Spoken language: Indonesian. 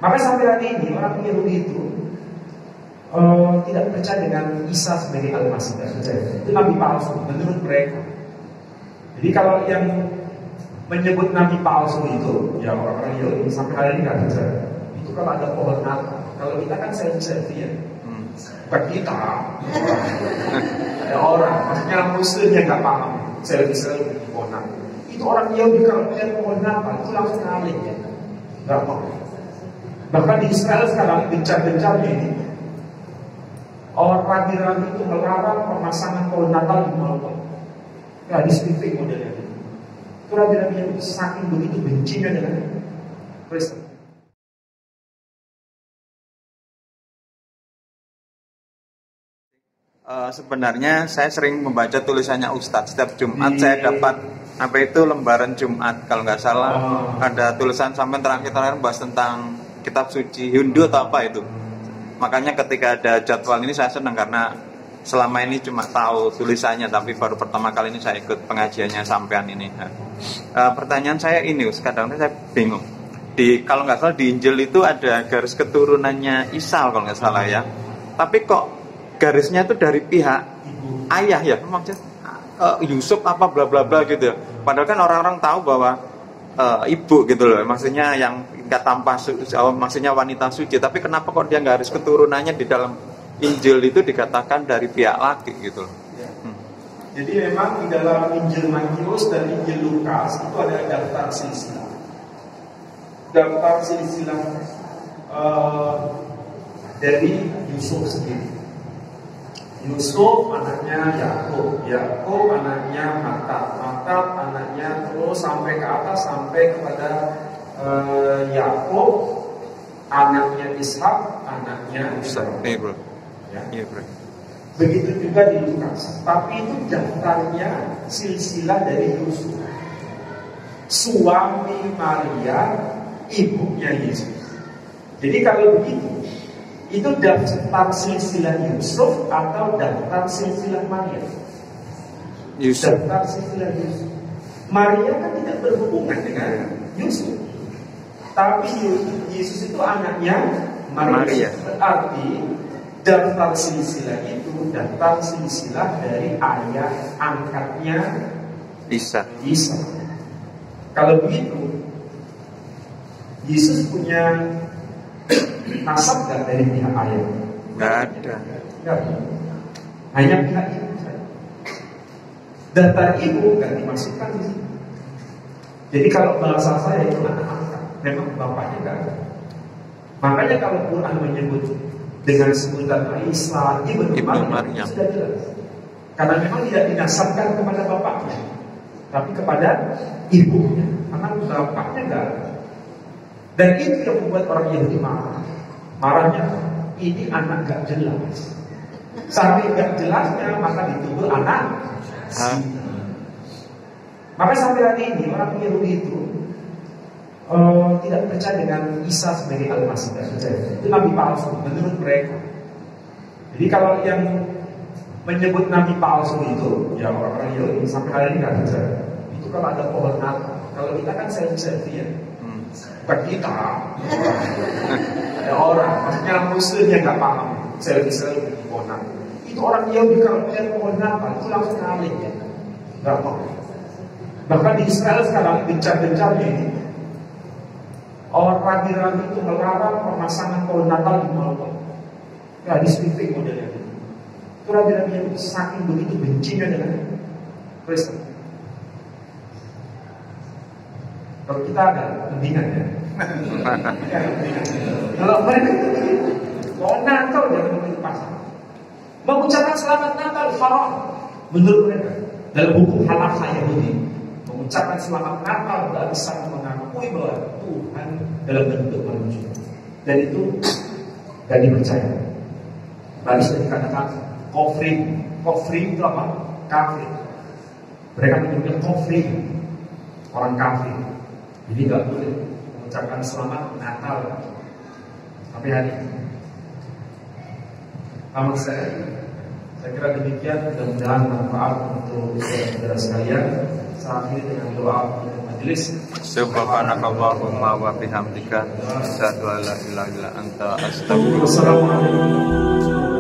Maka sampai hari ini orang Yahudi itu tidak percaya dengan Isa sebagai Al-Masih, tidak percaya. Itu nabi palsu menurut mereka. Jadi kalau yang menyebut nabi palsu itu, ya orang-orang Yahudi sampai hari ini nggak percaya. Itu kalau ada pohon Natal. Kalau kita kan selfie ya. Bagi kita ada orang, maksudnya Muslim yang nggak paham selfie di pohon Natal. Itu orang Yahudi kalau melihat pohon Natal itu langsung ngalih ya, nggak mau. Bahkan di Israel sekarang gencar-gencarnya ini orang rabi-rabi itu melarang pemasangan pohon Natal di mall. Ya di TV modelnya itu rabi-rabi yang saking begitu bencinya dengan Kristen. Sebenarnya saya sering membaca tulisannya Ustadz. Setiap Jumat saya dapat apa itu lembaran Jumat kalau nggak salah. Ada tulisan sampai terakhir bahas tentang kitab suci Hindu atau apa itu. Makanya ketika ada jadwal ini saya senang karena selama ini cuma tahu tulisannya, tapi baru pertama kali ini saya ikut pengajiannya sampean ini. Pertanyaan saya ini, kadang saya bingung. Kalau nggak salah di Injil itu ada garis keturunannya Isa kalau nggak salah ya. Tapi kok garisnya itu dari pihak ayah ya, maksudnya Yusuf apa bla bla bla gitu ya. Padahal kan orang-orang tahu bahwa ibu gitu loh, maksudnya yang nggak tanpa maksudnya wanita suci. Tapi kenapa kok dia garis keturunannya di dalam Injil itu dikatakan dari pihak laki gitu loh. Jadi memang di dalam Injil Matius dan Injil Lukas itu ada daftar silsilah. Daftar silsilah dari Yusuf sendiri. Yusuf anaknya Yakub, Yakub anaknya Matat, Matat anaknya terus sampai ke atas sampai kepada Yakub anaknya Ishak, anaknya Ibrahim. Ya. Begitu juga di Lukas. Tapi itu daftarnya silsilah dari Yusuf, suami Maria, ibunya Yesus. Jadi kalau begitu, itu daftar silsilah Yusuf atau daftar silsilah Maria? Yusuf. Daftar silsilah Yusuf. Maria kan tidak berhubungan dengan Yusuf. Tapi Yesus itu anaknya Maria. Berarti daftar silsilah itu daftar silsilah dari ayah angkatnya Isa. Kalau begitu, Yesus punya nasab gak dari pihak ayah? Gak ada. Hanya pihak ibu saja. Daftar ibu gak dimasukkan di sini. Jadi kalau bahasa saya itu anak angkat, memang bapaknya gak ada. Makanya kalau Quran menyebut dengan sebutan Isa ibnu Maryam sudah jelas. Karena memang tidak dinasabkan kepada bapaknya, tapi kepada ibunya. Karena bapaknya gak ada. Dan itu yang membuat orang Yahudi marah. Marahnya, ini anak gak jelas. Sampai gak jelasnya, maka dituduh anak zina. Maka sampai hari ini orang Yahudi itu tidak percaya dengan Isa sebagai Al-Masih, tidak percaya. Itu nabi palsu menurut mereka. Jadi kalau yang menyebut nabi palsu itu, ya orang-orang Yahudi sampai hari ini gak percaya. Itu kalau ada pohon Natal. Kalau kita kan selfie ya. Bagi kita ada orang, maksudnya Muslim yang nggak paham selfie di pohon Natal. Itu orang Yahudi kalau melihat pohon Natal itu langsung ngalih ya, nggak mau. Bahkan di Israel sekarang gencar-gencarnya ini orang rabi-rabi itu melarang pemasangan pohon Natal di mall. Ya di TV modelnya itu rabi-rabi yang saking begitu bencinya dengan Kristen. Kalau kita ada lebihkan ya. Kalau mereka itu begitu, pohon Natal jangan begitu pasang. Mengucapkan selamat Natal haram menurut mereka. Dalam buku halakha Yahudi, mengucapkan selamat Natal bisa mengakui bahwa Tuhan dalam bentuk manusia. Dan itu tidak dipercaya. Tadi sudah dikatakan kofri itu apa? Kafir. Mereka menyebutnya kofri, orang kafir. Jadi tidak boleh mengucapkan selamat Natal sampai hari ini. Namun saya kira demikian. Mudah-mudahan manfaat untuk saudara sekalian. Saya akhiri dengan doa. majelis. Subhanakallahumma wa bihamdika asyhadu an la ilaha illa anta astaghfiruka. Wassalamualaikum.